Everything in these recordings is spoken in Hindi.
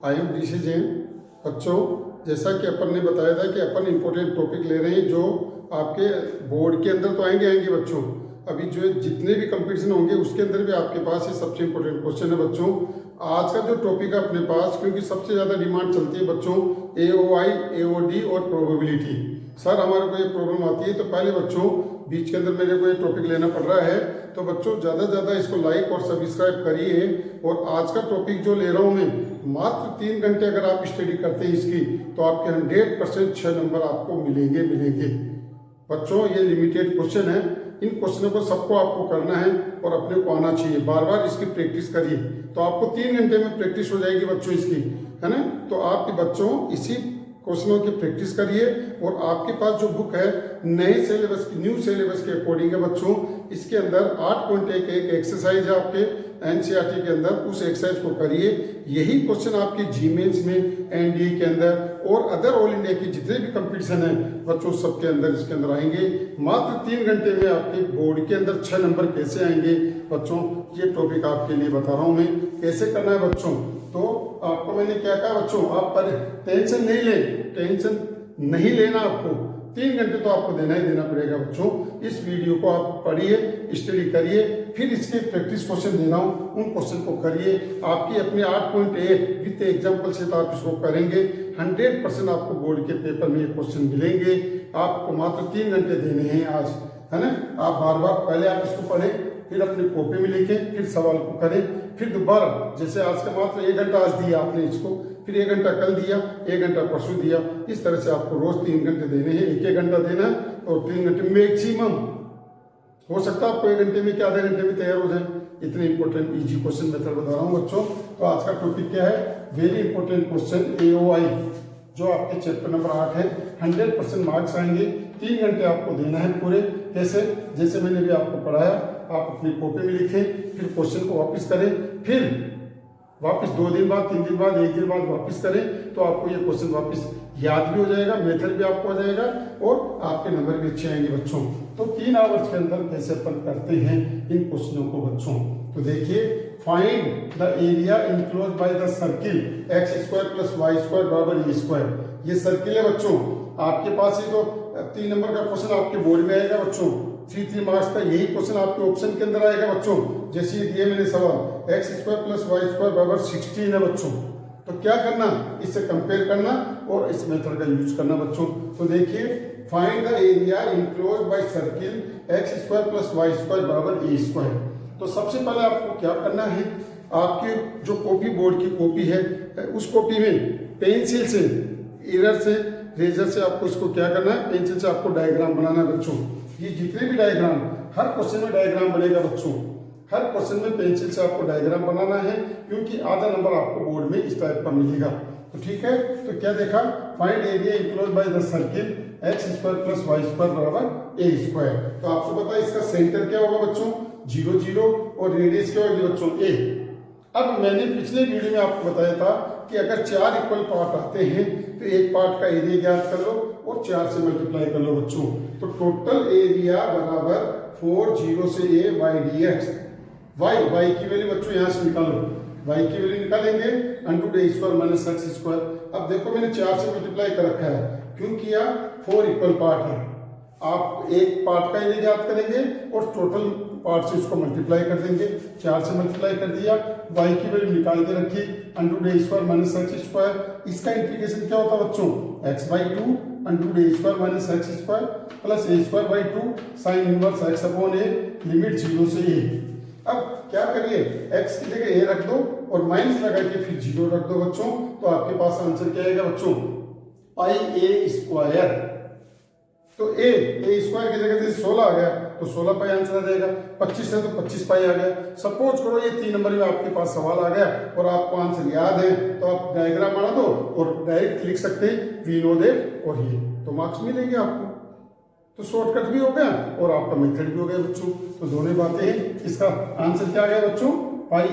I am D C Jain. बच्चों, जैसा कि अपन ने बताया था कि अपन इम्पोर्टेंट टॉपिक ले रहे हैं जो आपके बोर्ड के अंदर तो आएंगे बच्चों। अभी जो जितने भी कंपटीशन होंगे उसके अंदर भी आपके पास ये सबसे इम्पोर्टेंट क्वेश्चन है बच्चों। आज का जो टॉपिक है अपने पास, क्योंकि सबसे ज़्यादा डिमांड चलती है बच्चों AOI, AOD और प्रोबेबिलिटी। सर हमारे को ये प्रॉब्लम आती है, तो पहले बच्चों बीच के अंदर मेरे को ये टॉपिक लेना पड़ रहा है, तो बच्चों ज़्यादा से ज़्यादा इसको लाइक और सब्सक्राइब करिए। और आज का टॉपिक जो ले रहा हूँ मैं, मात्र 3 घंटे अगर आप स्टडी करते हैं इसकी, तो आपके 100% 6 नंबर आपको मिलेंगे। बच्चों ये लिमिटेड क्वेश्चन है, इन क्वेश्चनों को सबको आपको करना है और अपने को आना चाहिए। बार बार इसकी प्रैक्टिस करिए तो आपको 3 घंटे में प्रैक्टिस हो जाएगी बच्चों इसकी, है ना। तो आप बच्चों इसी क्वेश्चनों की प्रैक्टिस करिए। और आपके पास जो बुक है नए सिलेबस की, न्यू सिलेबस के अकॉर्डिंग है बच्चों। इसके अंदर 8.1 एक एक्सरसाइज है आपके NCERT के अंदर, उस एक्सरसाइज को करिए। यही क्वेश्चन आपके GMains में, NDA के अंदर और अदर ऑल इंडिया की जितने भी कंपटीशन है बच्चों सबके अंदर इसके अंदर आएंगे। मात्र 3 घंटे में आपके बोर्ड के अंदर 6 नंबर कैसे आएंगे बच्चों, ये टॉपिक आपके लिए बता रहा हूँ मैं कैसे करना है बच्चों। तो आपको मैंने क्या कहा बच्चों, आप पर टेंशन नहीं लें, टेंशन नहीं लेना आपको। 3 घंटे तो आपको देना ही देना पड़ेगा बच्चों। इस वीडियो को आप पढ़िए, स्टडी करिए, फिर इसके प्रैक्टिस क्वेश्चन दे रहा हूँ उन क्वेश्चन को करिए। आपकी अपने 8.1 विद एग्जाम्पल से तो आप इसको करेंगे, 100% आपको बोर्ड के पेपर में ये क्वेश्चन मिलेंगे। आपको मात्र 3 घंटे देने हैं आज, है ना। आप बार बार पहले आप इसको पढ़ें, फिर अपने कॉपी में लिखें, फिर सवाल को करें, फिर दोबारा जैसे आज का मात्र 1 घंटा आज दिया आपने इसको, फिर 1 घंटा कल दिया, 1 घंटा परसों दिया। इस तरह से आपको रोज 3 घंटे देने हैं, 1 घंटा देना है और 3 घंटे मैक्सिमम। हो सकता है आपको 1 घंटे में क्या आधे घंटे में तैयार हो जाए। इतने इंपॉर्टेंट इजी क्वेश्चन मेथड बता रहा हूँ बच्चों। तो आज का टॉपिक क्या है, वेरी इंपॉर्टेंट क्वेश्चन AOI जो आपके चैप्टर नंबर 8 है। 100% मार्क्स आएंगे, 3 घंटे आपको देना है पूरे। कैसे, जैसे मैंने भी आपको पढ़ाया, आप अपनी कॉपी में लिखें, फिर क्वेश्चन को वापस करें, फिर वापस 2 दिन बाद, 3 दिन बाद, 1 दिन बाद वापस करें, तो आपको ये क्वेश्चन वापस याद भी हो जाएगा, मेथड भी आपको आ जाएगा और आपके नंबर भी अच्छे आएंगे बच्चों। तो 3 आवर्स के अंदर कैसे अपन करते हैं इन क्वेश्चनों को बच्चों। तो देखिए, find the area enclose by the circle x² + y² = a²। ये सर्किल है बच्चों, आपके पास ये तो 3 नंबर का क्वेश्चन आपके बोर्ड में आएगा बच्चों। 3 मार्क्स का यही क्वेश्चन आपके ऑप्शन के अंदर आएगा बच्चों। जैसे ये दिए मैंने सवाल x² + y² = 16 है बच्चों। तो क्या करना, इससे कंपेयर करना और इस मेथड का यूज करना बच्चों। तो देखिए, find the area enclose by circle x² + y² = a²। तो सबसे पहले आपको क्या करना है, आपके जो कॉपी, बोर्ड की कॉपी है, उस कॉपी में पेंसिल से, इरेजर से, रेजर से आपको इसको क्या करना है, पेंसिल से आपको डायग्राम बनाना है बच्चों। ये जितने भी डायग्राम, हर क्वेश्चन में डायग्राम बनेगा बच्चों, हर क्वेश्चन में पेंसिल से आपको डायग्राम बनाना है, क्योंकि आधा नंबर आपको बोर्ड में इस टाइप का मिलेगा। तो ठीक है, तो क्या देखा, find area enclose by the circle x² + y² = a²। तो आपको पता है इसका सेंटर क्या होगा बच्चों, 0 0 और रेडियस क्या होगी बच्चों, a। अब मैंने पिछले वीडियो में आपको बताया था कि अगर 4 इक्वल पार्ट आते हैं तो एक पार्ट का एरिया ज्ञात कर लो और 4 से मल्टीप्लाई कर लो बच्चों। तो टोटल एरिया बराबर 4 0 से a y dx। y की वैल्यू बच्चों यहाँ से निकालो, y की वैल्यू निकालेंगे √a² - x²। अब देखो मैंने 4 से मल्टीप्लाई कर रखा है, क्यों किया, 4 इक्वल पार्ट है। आप एक पार्ट का एरिया ज्ञात करेंगे और टोटल पार्ट से उसको मल्टीप्लाई कर देंगे। 4 से मल्टीप्लाई कर दिया, y की वैल्यू निकाल के रखी √a² - x²। इसका इंटीग्रेशन क्या होता है बच्चों, x/2 √a² - x² + a²/2 sin inverse x/a limit 0 से a। अब क्या करिए, x की जगह a रख दो और माइनस लगा के फिर 0 रख दो बच्चों। तो आपके पास आंसर क्या आएगा बच्चों, πa²। तो a² की जगह से 16 आ गया, तो 16 पाई आंसर आ जाएगा। 25 है तो 25 पाई आ गया। सपोज करो ये 3 नंबर में आपके पास सवाल आ गया और आपको आंसर याद है, तो आप डायग्राम बना दो और डायरेक्ट लिख सकते हैं वी नो दैट, और ये तो मार्क्स मिलेंगे आपको। तो शॉर्टकट भी हो गया और आपका मेथड भी हो गया बच्चों। तो दोनों बातें हैं। इसका आंसर क्या आ गया बच्चों, πa²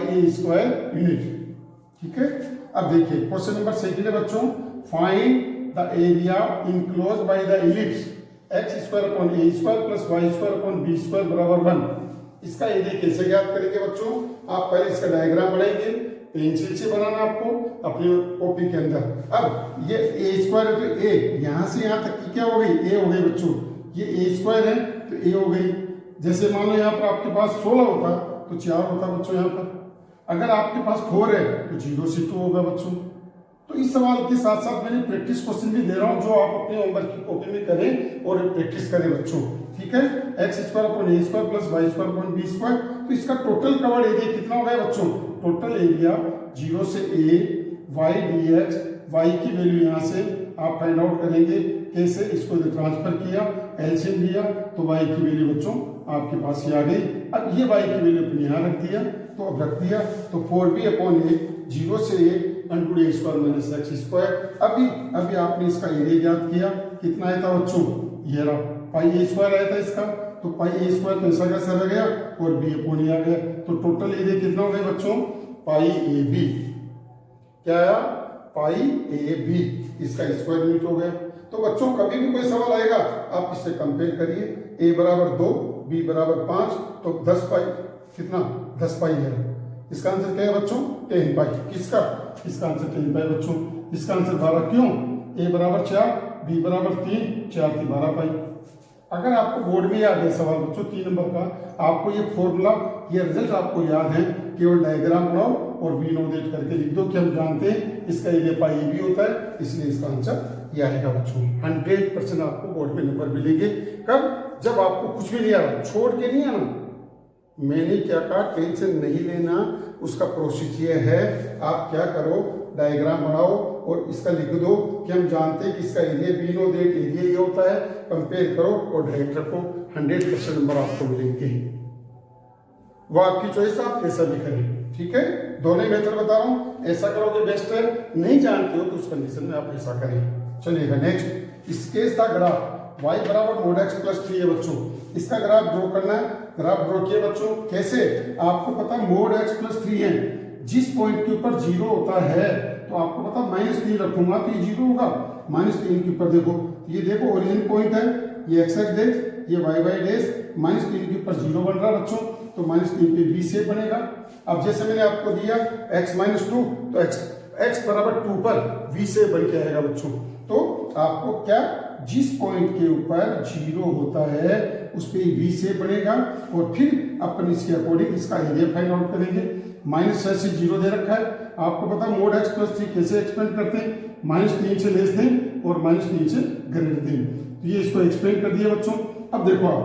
यूनिट। ठीक है, अब देखिए क्वेश्चन नंबर 2 है बच्चों, find the area enclose by the ellipse x² / a² + y² / b² = 1। इसका एरिया कैसे ज्ञात करेंगे बच्चों, आप पहले इसका डायग्राम बनाएंगे, पेंसिल से बनाना आपको अपनी कॉपी के अंदर। अब ये ए स्क्वायर है तो ए यहाँ से यहाँ तक की क्या हो गई, ए हो गई बच्चों। ये ए स्क्वायर है तो ए हो गई। जैसे मान लो यहाँ पर आपके पास 16 होता तो 4 होता बच्चों यहाँ पर। अगर आपके पास 4 है तो 0 से 2 होगा बच्चों। तो इस सवाल के साथ साथ मैंने प्रैक्टिस क्वेश्चन भी दे रहा हूँ जो आप अपने होमवर्क की कॉपी में करें और प्रैक्टिस करें बच्चों, ठीक है। X square upon a square plus y square upon b square, तो इसका टोटल कवर्ड एरिया कितना हो गया बच्चों? टोटल एरिया 0 से a y dx, y की वैल्यू यहाँ से आप फाइंड आउट करेंगे कैसे, इसको ट्रांसफर किया, एलसीएम लिया तो y की वैल्यू बच्चों आपके पास ये आ गई। अब ये y की वैल्यू अपने यहाँ रख दिया, तो अब रख दिया तो 4b अपॉन a 0 से a unto a square minus x square. अभी आपने इसका एरिया ज्ञात किया, कितना आया था बच्चों? ये रहा पाई a स्क्वायर आया था इसका, तो पाई a स्क्वायर तो ऐसा कैसा रह गया और b अपॉन a आ गया। तो टोटल एरिया कितना हो गया बच्चों? पाई ए बी। क्या आया? पाई ए बी, इसका स्क्वायर यूनिट हो गया। तो बच्चों कभी भी कोई सवाल आएगा आप इससे कंपेयर करिए, a बराबर 2 b बराबर 5 तो 10 पाई कितना? 10 पाई है। इसका आंसर क्या है बच्चों? 10 पाई। किसका? इसका आंसर 10 पाई बच्चों। इसका आंसर 12 क्यों? a बराबर 4 b बराबर 3 4 की 12 पाई। अगर आपको बोर्ड में याद है सवाल बच्चों 3 नंबर का, आपको ये फॉर्मूला, ये रिजल्ट आपको याद है, केवल डायग्राम बनाओ और वी नो दैट करके लिख दो कि हम जानते हैं इसका एरिया पाई ए बी होता है, इसलिए इसका आंसर ये आएगा बच्चों। 100% आपको बोर्ड में नंबर मिलेंगे। कब? जब आपको कुछ भी नहीं आ रहा, छोड़ के नहीं आना। मैंने क्या कहा, टेंशन नहीं लेना, उसका प्रोसेस ये है, आप क्या करो, डायग्राम बनाओ और इसका लिख दो कि हम जानते हैं कि इसका area we know that area ये होता है, कंपेयर करो और डायरेक्ट रखो, 100% नंबर आपको मिलेंगे। वो आपकी चॉइस, आप कैसा भी करें, ठीक है। दोनों मेथड बता रहा हूँ, ऐसा करोगे बेस्ट है, नहीं जानते हो तो उस कंडीशन में आप ऐसा करें। चलिएगा नेक्स्ट, इसके था ग्राफ y बराबर मोड x प्लस 3 है बच्चों। इसका ग्राफ ड्रॉ करना है, ग्राफ ड्रॉ किया बच्चों। कैसे? आपको पता मोड x प्लस 3 है, जिस पॉइंट के ऊपर 0 होता है तो आपको पता -3 रखूंगा तो ये 0 होगा। -3 के ऊपर देखो, ये देखो ओरिजिन पॉइंट है, ये x x डैश, ये y y डैश, -3 के ऊपर 0 बन रहा है बच्चों, तो -3 पे v शेप बनेगा। अब जैसे मैंने आपको दिया x -2 तो x बराबर 2 पर v शेप बन के आएगा बच्चों। तो आपको क्या, जिस पॉइंट के ऊपर 0 होता है उस पे v शेप बनेगा और फिर अपन इसके अकॉर्डिंग इसका एरिया फाइंड आउट करेंगे। -6 से 0 दे रखा है, आपको पता मोड x प्लस 3 कैसे एक्सपेंड करते हैं, -3 से लेस दें और -3 से ग्रेटर दें। तो ये इसको एक्सपेंड कर दिया बच्चों। अब देखो आप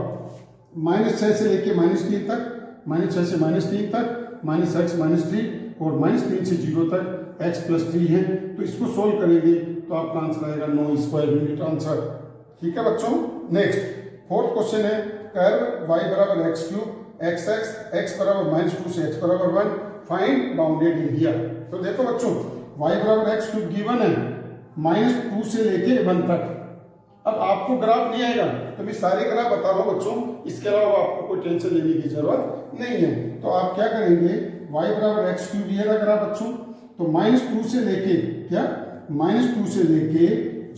-6 से लेके -3 तक, -6 से -3 तक, -x -3 और -3 से 0 तक x प्लस 3 है, तो इसको सोल्व करेंगे तो आपका आंसर आएगा 9 स्क्वायर यूनिट आंसर, ठीक है बच्चों। नेक्स्ट फोर्थ क्वेश्चन है, कर्व y बराबर x क्यूब x बराबर -2 से x बराबर 1, फाइंड बाउंडेड एरिया। तो देखो बच्चों y बराबर x क्यूब गिवन है, -2 से लेके 1 तक। अब आपको ग्राफ नहीं आएगा तो मैं सारे ग्राफ बता रहा हूँ बच्चों, इसके अलावा आपको कोई टेंशन लेने की जरूरत नहीं है। तो आप क्या करेंगे, y बराबर x क्यूब ये रहा ग्राफ बच्चों, तो -2 से लेके क्या, -2 से लेके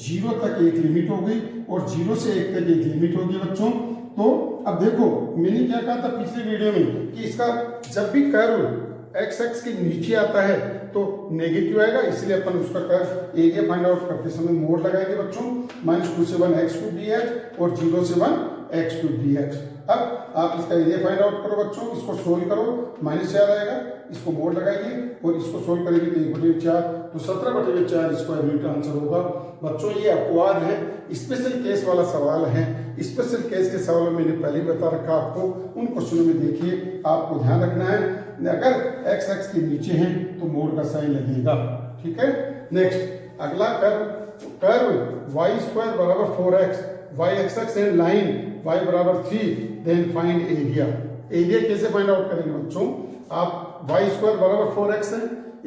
0 तक एक लिमिट हो गई और 0 से 1 तक एक लिमिट होगी बच्चों। तो अब देखो मैंने क्या कहा था पिछले वीडियो में कि इसका जब भी कर्व x के नीचे आता है तो नेगेटिव आएगा, इसलिए अपन उसका कर्व एरिया फाइंड आउट करते समय मोड लगाएंगे बच्चों। -2 से 1 x क्यूब dx और 0 से 1 x क्यूब dx। अब आप इसका एरिया फाइंड आउट करो बच्चों, इसको सोल्व करो, -4 आएगा, इसको मोड लगाइए और इसको सोल्व करेंगे तो 1/4 तो 17/4 स्क्वायर यूनिट आंसर होगा बच्चों। ये अपवाद है, स्पेशल केस वाला सवाल है। स्पेशल केस के सवाल में मैंने पहले बता रखा आपको, उन क्वेश्चनों में देखिए, आपको ध्यान रखना है अगर x के नीचे है तो मोड का साइन लगेगा, ठीक है। नेक्स्ट अगला कर्व y स्क्वायर बराबर 4x, y x and line y बराबर 3, देन फाइंड एरिया। एरिया कैसे फाइंड आउट करेंगे बच्चों, आप y स्क्वायर बराबर 4x है,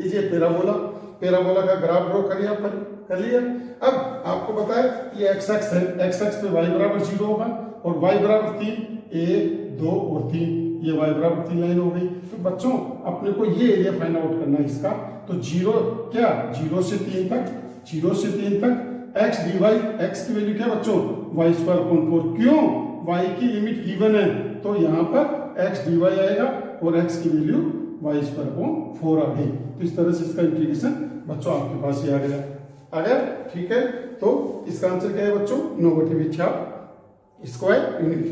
ये पैराबोला का ग्राफ ड्रॉ करिए, आप कर लिया। अब आपको पता है ये x है, x पे y बराबर 0 होगा और y बराबर 3, 1 2 और 3, ये y बराबर 3 लाइन हो गई। तो बच्चों अपने को ये एरिया फाइंड आउट करना है इसका, तो 0 से 3 तक x dy, x की वैल्यू क्या बच्चों, y स्क्वायर अपॉन 4। क्यों, y की लिमिट गिवन है तो यहाँ पर x dy आएगा और x की वैल्यू वाई स्क्वायर अपॉन 4 आ गई। तो इस तरह से इसका इंटीग्रेशन बच्चों आपके पास ही आ गया। ठीक है, तो इसका आंसर क्या है बच्चों, 9/4 स्क्वायर यूनिट।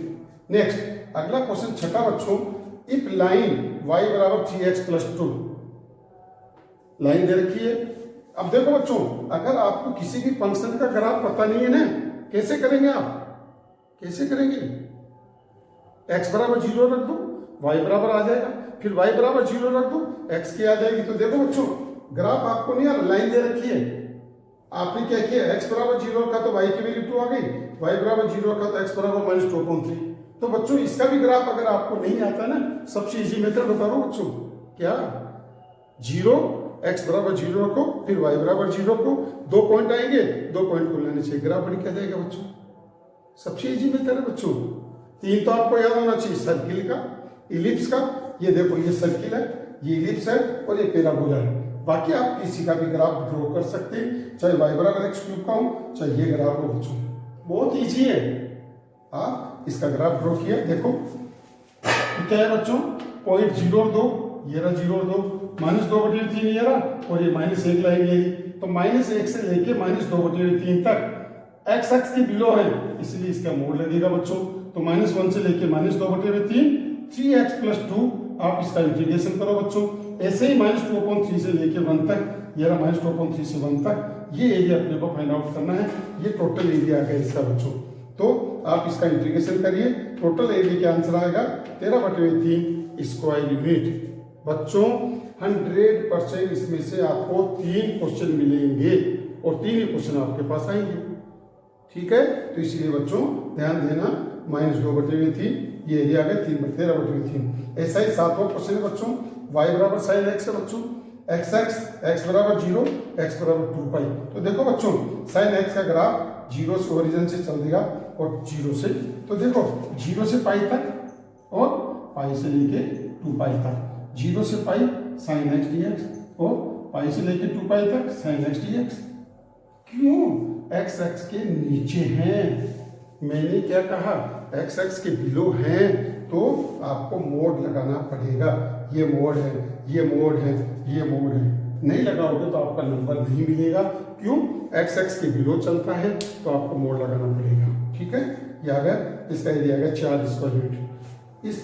नेक्स्ट अगला क्वेश्चन छठा बच्चों, इफ लाइन y बराबर 3x + 2 लाइन दे रखी है। अब देखो बच्चों, अगर आपको किसी भी फंक्शन का ग्राफ पता नहीं है ना, कैसे करेंगे आप, कैसे करेंगे, x बराबर 0 रख दो, y बराबर आ जाएगा, फिर y बराबर 0 रख दो, x की आ जाएगी। तो देखो बच्चों, ग्राफ आपको नहीं आ रहा, लाइन दे रखी है, आपने क्या किया, x बराबर 0 रखा तो y की वैल्यू 2 आ गई, y बराबर 0 रखा तो x बराबर -2/3। तो बच्चों इसका भी ग्राफ अगर आपको नहीं आता ना, सबसे इजी मेथड बता रहा हूं बच्चों, क्या 0 x बराबर 0 रखो, फिर y बराबर 0 रखो, 2 पॉइंट आएंगे, 2 पॉइंट को लेने से ग्राफ बन के जाएगा बच्चों। सबसे इजी मेथड है बच्चों। 3 तो आपको याद होना चाहिए, सर्किल का, इलिप्स का, ये देखो ये सर्किल है, ये इलिप्स है और ये पैराबोला है। बाकी आप किसी का भी ग्राफ ड्रॉ कर सकते हैं, चाहे y बराबर x³ का हो, चाहे ये ग्राफ हो बच्चों, बहुत इजी है। आप इसका ग्राफ ड्रॉ किया, देखो क्या है बच्चों, पॉइंट 0 और 2, ये रहा 0 और 2, -2/3 ये रहा, और ये -1 लाइन ये रही। तो -1 से लेके -2/3 तक x अक्ष के बिलो है, इसलिए इसका मोड लगेगा बच्चों। तो -1 से लेके -2/3, 3x + 2, आप इसका इंटीग्रेशन करो बच्चों। ऐसे ही -2/3 से लेके 1 तक, ये रहा -2/3 से 1 तक, ये एरिया अपने को फाइंड आउट करना है। ये टोटल एरिया आ गया इसका बच्चों। तो आप इसका इंटीग्रेशन करिए, टोटल एरिया का आंसर आएगा 13/3 स्क्वायर यूनिट। बच्चों 100% इसमें से आपको 3 क्वेश्चन मिलेंगे और 3 ही क्वेश्चन आपके पास आएंगे। ठीक है, तो इसलिए बच्चों ध्यान देना, -2/3 ये एरिया आ गया 13/3। ऐसा ही 7वां क्वेश्चन है बच्चों, y बराबर sin x है बच्चों, x बराबर 0, x बराबर 2π। तो देखो बच्चों, sin x का ग्राफ 0 से ओरिजिन से चल देगा और 0 से, तो देखो 0 से π तक और π से लेके 2π तक, 0 से π sin x dx और π से लेके 2π तक sin x dx। क्यों, x एक्स के नीचे हैं, मैंने क्या कहा, x एक्स के बिलो हैं, तो आपको मोड लगाना पड़ेगा। ये मोड है, ये मोड है, ये मोड है, नहीं लगाओगे तो आपका नंबर नहीं मिलेगा। क्यों, x एक्स के बिलो चलता है, तो आपको मोड लगाना पड़ेगा। ठीक है, ये आ गया, इसका एरिया आ गया 4 स्क्वायर यूनिट। इस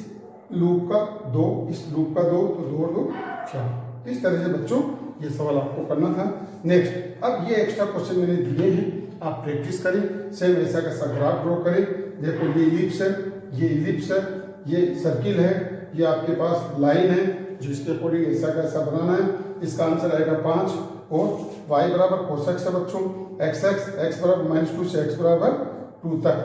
लूप का 2, इस लूप का 2, तो 2 और 2 4। इस तरह से बच्चों ये सवाल आपको करना था। नेक्स्ट, अब ये एक्स्ट्रा क्वेश्चन मैंने दिए हैं, आप प्रैक्टिस करें, सेम ऐसा का ग्राफ ड्रॉ करें। देखो ये इलिप्स है, ये इलिप्स है, ये सर्किल है, ये आपके पास लाइन है, जिसके अकॉर्डिंग ऐसा का ऐसा बनाना है। इसका आंसर आएगा 5 और y बराबर cos x है बच्चों, x बराबर -2 से x बराबर 2 तक,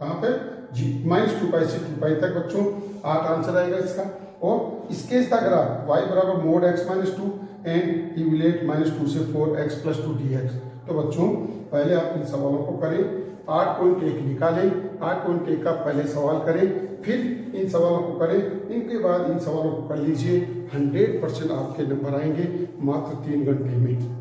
कहाँ पे -2π से 2π तक बच्चों 8 आंसर आएगा इसका। और इसके इसका ग्राफ y बराबर mod x - 2 एंड इवलेट -2 से 4x + 2 dx। तो बच्चों पहले आप इन सवालों को करें, 8.1 निकालें, 8.1 का पहले सवाल करें, फिर इन सवालों को करें, इनके बाद इन सवालों को कर लीजिए। 100% आपके नंबर आएंगे मात्र 3 घंटे में।